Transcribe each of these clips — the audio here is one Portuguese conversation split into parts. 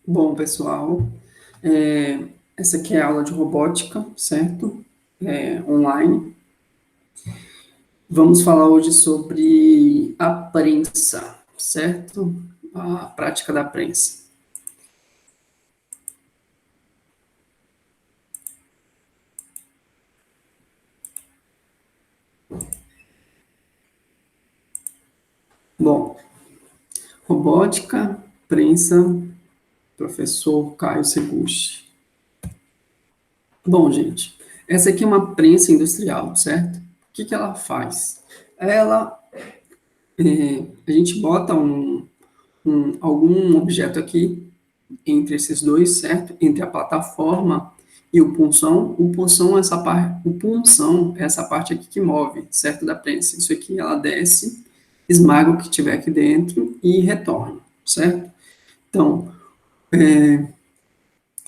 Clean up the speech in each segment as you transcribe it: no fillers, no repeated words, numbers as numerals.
Bom, pessoal, é, essa aqui é a aula de robótica, certo? Online. Vamos falar hoje sobre a prensa, certo? A prática da prensa. Bom, robótica, prensa, professor Caio Seguchi. Bom, gente, essa aqui é uma prensa industrial, certo? O que que ela faz? Ela, a gente bota algum objeto aqui entre esses dois, certo? Entre a plataforma e o punção. O punção é essa parte aqui que move, certo? Da prensa. Isso aqui ela desce, esmaga o que tiver aqui dentro e retorna, certo? Então,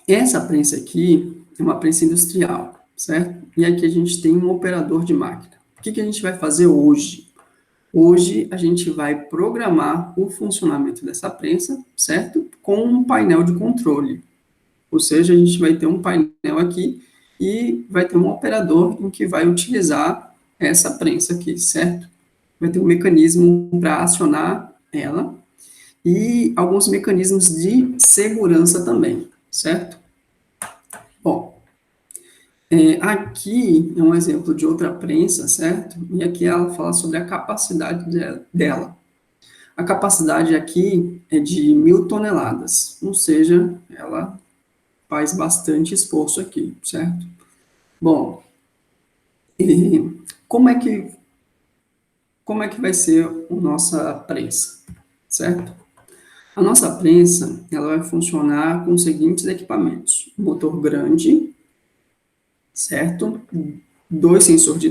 essa prensa aqui é uma prensa industrial, certo? E aqui a gente tem um operador de máquina. O que que a gente vai fazer hoje? Hoje a gente vai programar o funcionamento dessa prensa, certo? Com um painel de controle. Ou seja, a gente vai ter um painel aqui e vai ter um operador em que vai utilizar essa prensa aqui, certo? Vai ter um mecanismo para acionar ela e alguns mecanismos de segurança também, certo? Bom, aqui é um exemplo de outra prensa, certo? E aqui ela fala sobre a capacidade dela. A capacidade aqui é de 1.000 toneladas, ou seja, ela faz bastante esforço aqui, certo? Bom, e como é que vai ser a nossa prensa, certo? A nossa prensa, ela vai funcionar com os seguintes equipamentos: um motor grande, certo? Dois sensores de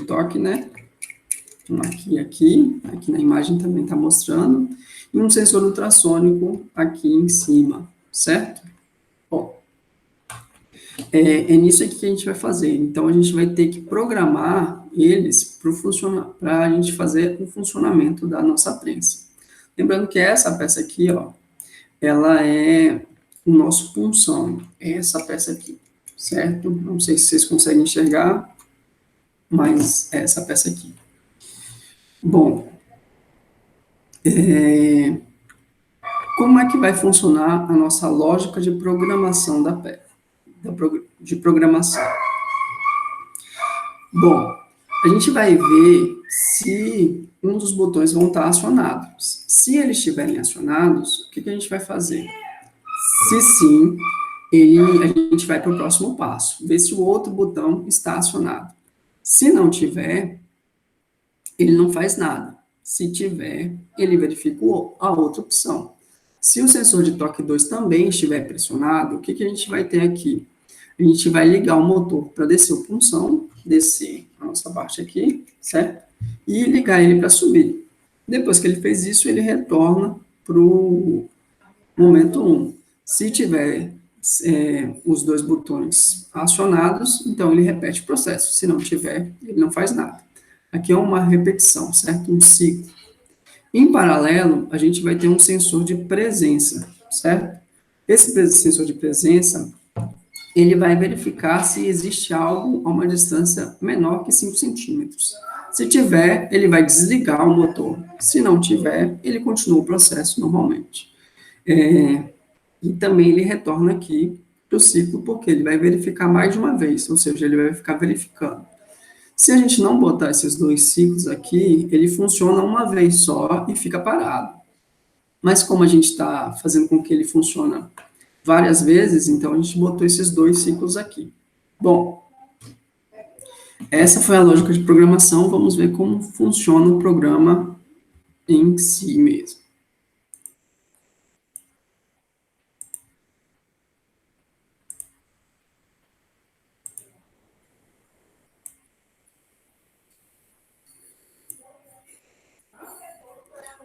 toque, né? Um aqui e aqui na imagem também está mostrando, e um sensor ultrassônico aqui em cima, certo? Bom, é nisso aqui que a gente vai fazer. Então, a gente vai ter que programar eles para a gente fazer o funcionamento da nossa prensa. Lembrando que essa peça aqui, ó, ela é o nosso punção, é essa peça aqui, certo? Não sei se vocês conseguem enxergar, mas é essa peça aqui. Bom, como é que vai funcionar a nossa lógica de programação de programação? Bom, a gente vai ver se um dos botões vão estar acionados. Se eles estiverem acionados, o que que a gente vai fazer? Se sim, a gente vai para o próximo passo, ver se o outro botão está acionado. Se não tiver, ele não faz nada. Se tiver, ele verifica a outra opção. Se o sensor de toque 2 também estiver pressionado, o que que a gente vai ter aqui? A gente vai ligar o motor para descer o punção, descer a nossa parte aqui, certo? E ligar ele para subir. Depois que ele fez isso, ele retorna para o momento 1. Se tiver os dois botões acionados, então ele repete o processo. Se não tiver, ele não faz nada. Aqui é uma repetição, certo? Um ciclo. Em paralelo, a gente vai ter um sensor de presença, certo? Esse sensor de presença, ele vai verificar se existe algo a uma distância menor que 5 centímetros. Se tiver, ele vai desligar o motor. Se não tiver, ele continua o processo normalmente. E também ele retorna aqui para o ciclo, porque ele vai verificar mais de uma vez, ou seja, ele vai ficar verificando. Se a gente não botar esses dois ciclos aqui, ele funciona uma vez só e fica parado. Mas como a gente está fazendo com que ele funcione várias vezes, então a gente botou esses dois ciclos aqui. Bom, essa foi a lógica de programação. Vamos ver como funciona o programa em si mesmo.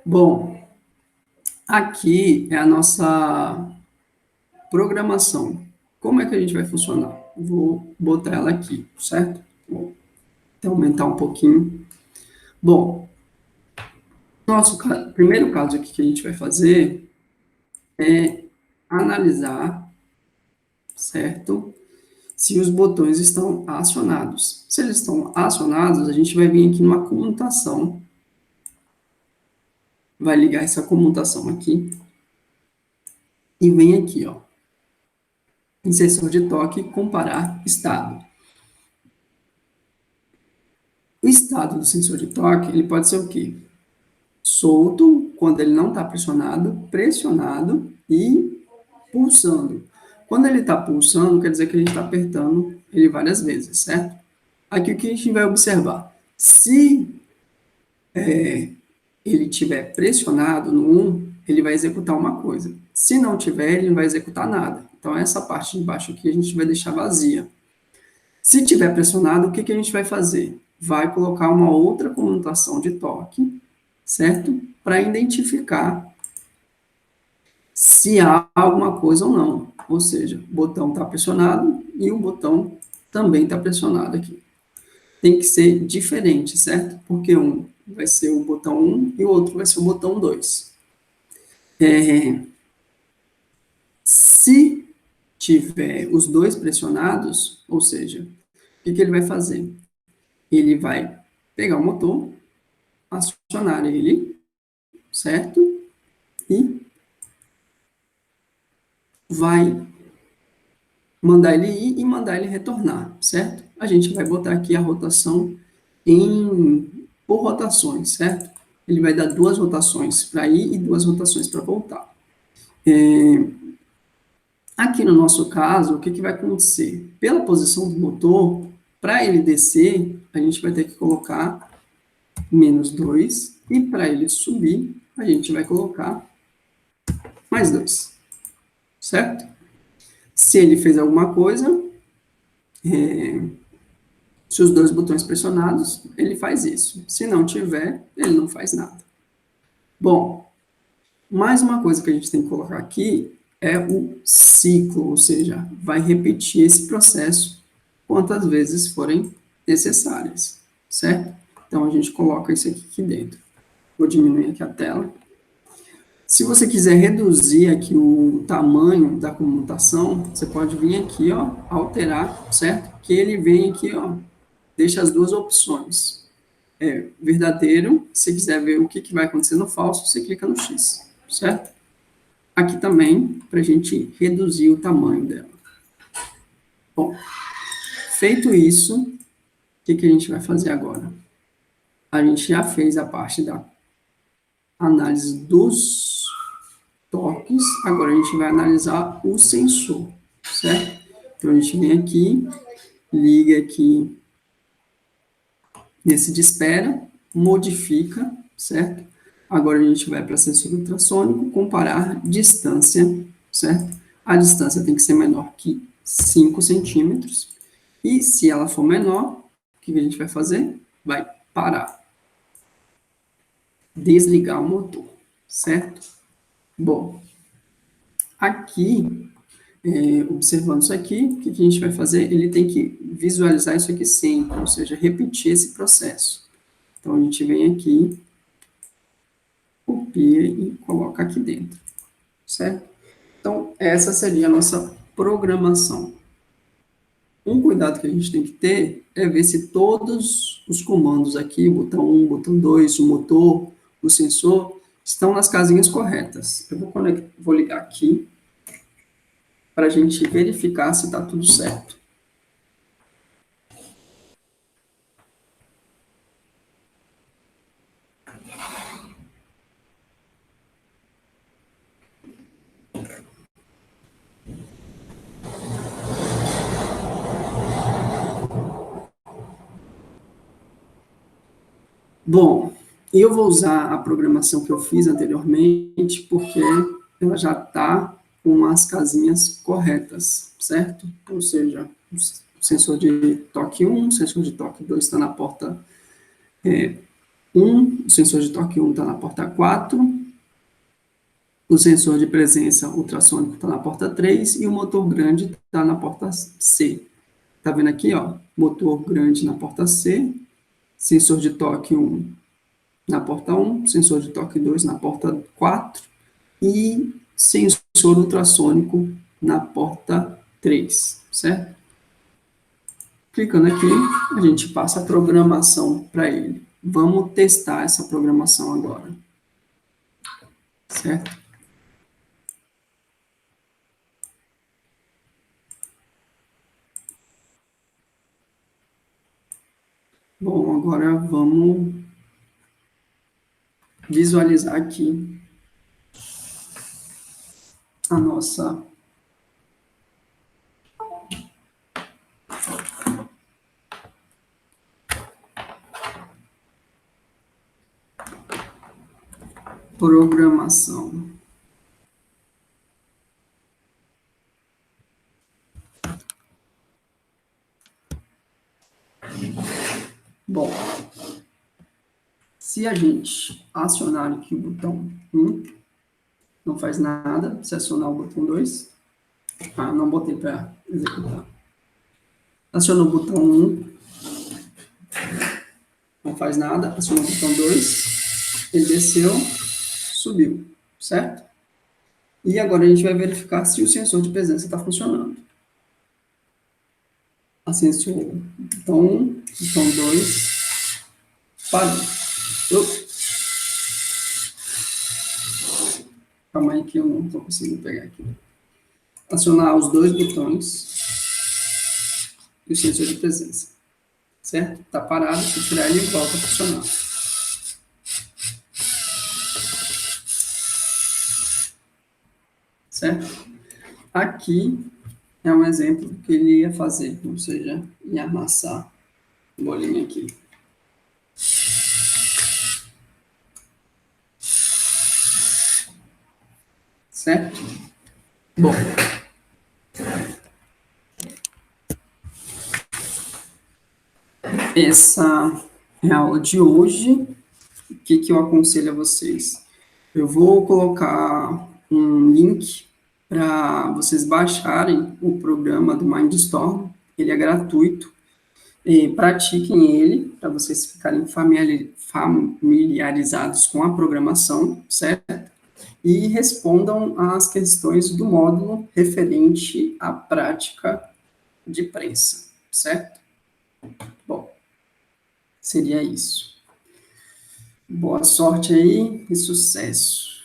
Bom, aqui é a nossa programação. Como é que a gente vai funcionar? Vou botar ela aqui, certo? Vou até aumentar um pouquinho. Bom, nosso primeiro caso aqui que a gente vai fazer é analisar, certo? Se os botões estão acionados. Se eles estão acionados, a gente vai vir aqui numa comutação, vai ligar essa comutação aqui, e vem aqui, ó, em sensor de toque, comparar estado. O estado do sensor de toque, ele pode ser o quê? Solto, quando ele não está pressionado, pressionado e pulsando. Quando ele está pulsando, quer dizer que a gente está apertando ele várias vezes, certo? Aqui o que a gente vai observar? Se ele estiver pressionado no 1, ele vai executar uma coisa. Se não tiver, ele não vai executar nada. Então, essa parte de baixo aqui a gente vai deixar vazia. Se tiver pressionado, o que, que a gente vai fazer? Vai colocar uma outra comutação de toque, certo? Para identificar se há alguma coisa ou não. Ou seja, o botão está pressionado e o botão também está pressionado aqui. Tem que ser diferente, certo? Porque um vai ser o botão 1 e o outro vai ser o botão 2. Se tiver os dois pressionados, ou seja, o que, que ele vai fazer? Ele vai pegar o motor, acionar ele, certo? E vai mandar ele ir e mandar ele retornar, certo? A gente vai botar aqui a rotação por rotações, certo? Ele vai dar 2 rotações para ir e 2 rotações para voltar. Aqui no nosso caso, o que, que vai acontecer? Pela posição do motor, para ele descer, a gente vai ter que colocar -2, e para ele subir, a gente vai colocar +2, certo? Se ele fez alguma coisa, se os 2 botões pressionados, ele faz isso. Se não tiver, ele não faz nada. Bom, mais uma coisa que a gente tem que colocar aqui é o ciclo, ou seja, vai repetir esse processo quantas vezes forem necessárias, certo? Então, a gente coloca isso aqui dentro. Vou diminuir aqui a tela. Se você quiser reduzir aqui o tamanho da comutação, você pode vir aqui, ó, alterar, certo? Que ele vem aqui, ó, deixa as 2 opções. Verdadeiro, se quiser ver o que, que vai acontecer no falso, você clica no X, certo? Aqui também, para a gente reduzir o tamanho dela. Bom, feito isso, o que, que a gente vai fazer agora? A gente já fez a parte da análise dos toques, agora a gente vai analisar o sensor, certo? Então, a gente vem aqui, liga aqui nesse de espera, modifica, certo? Agora a gente vai para sensor ultrassônico, comparar distância, certo? A distância tem que ser menor que 5 centímetros, e se ela for menor, o que a gente vai fazer? Vai parar, desligar o motor, certo? Bom, aqui, observando isso aqui, o que a gente vai fazer? Ele tem que visualizar isso aqui sempre, ou seja, repetir esse processo. Então, a gente vem aqui, copia e coloca aqui dentro, certo? Então, essa seria a nossa programação. Um cuidado que a gente tem que ter é ver se todos os comandos aqui, o botão 1, o botão 2, o motor, o sensor, estão nas casinhas corretas. Eu vou ligar aqui para a gente verificar se está tudo certo. Bom, eu vou usar a programação que eu fiz anteriormente, porque ela já está com as casinhas corretas, certo? Ou seja, o sensor de toque 1, o sensor de toque 2 está na porta 1, o sensor de toque 1 está na porta 4, o sensor de presença ultrassônico está na porta 3 e o motor grande está na porta C. Tá vendo aqui, ó? Motor grande na porta C, sensor de toque 1 na porta 1, sensor de toque 2 na porta 4 e sensor ultrassônico na porta 3, certo? Clicando aqui, a gente passa a programação para ele. Vamos testar essa programação agora, certo? Bom, agora vamos visualizar aqui a nossa programação. Bom, se a gente acionar aqui o botão 1, não faz nada. Se acionar o botão 2, não botei para executar. Acionou o botão 1, não faz nada. Acionou o botão 2, ele desceu, subiu, certo? E agora a gente vai verificar se o sensor de presença está funcionando. Acessou o botão 1, botão 2, parou. Calma aí que eu não estou conseguindo pegar aqui. Acionar os dois botões e o sensor de presença, certo? Está parado, se tirar ele volta a funcionar. Certo? Aqui é um exemplo do que ele ia fazer, ou seja, ia amassar a bolinha aqui. Certo? Bom, essa é a aula de hoje. O que eu aconselho a vocês? Eu vou colocar um link para vocês baixarem o programa do Mindstorm. Ele é gratuito. E pratiquem ele, para vocês ficarem familiarizados com a programação, certo? E respondam às questões do módulo referente à prática de prensa, certo? Bom, seria isso. Boa sorte aí e sucesso!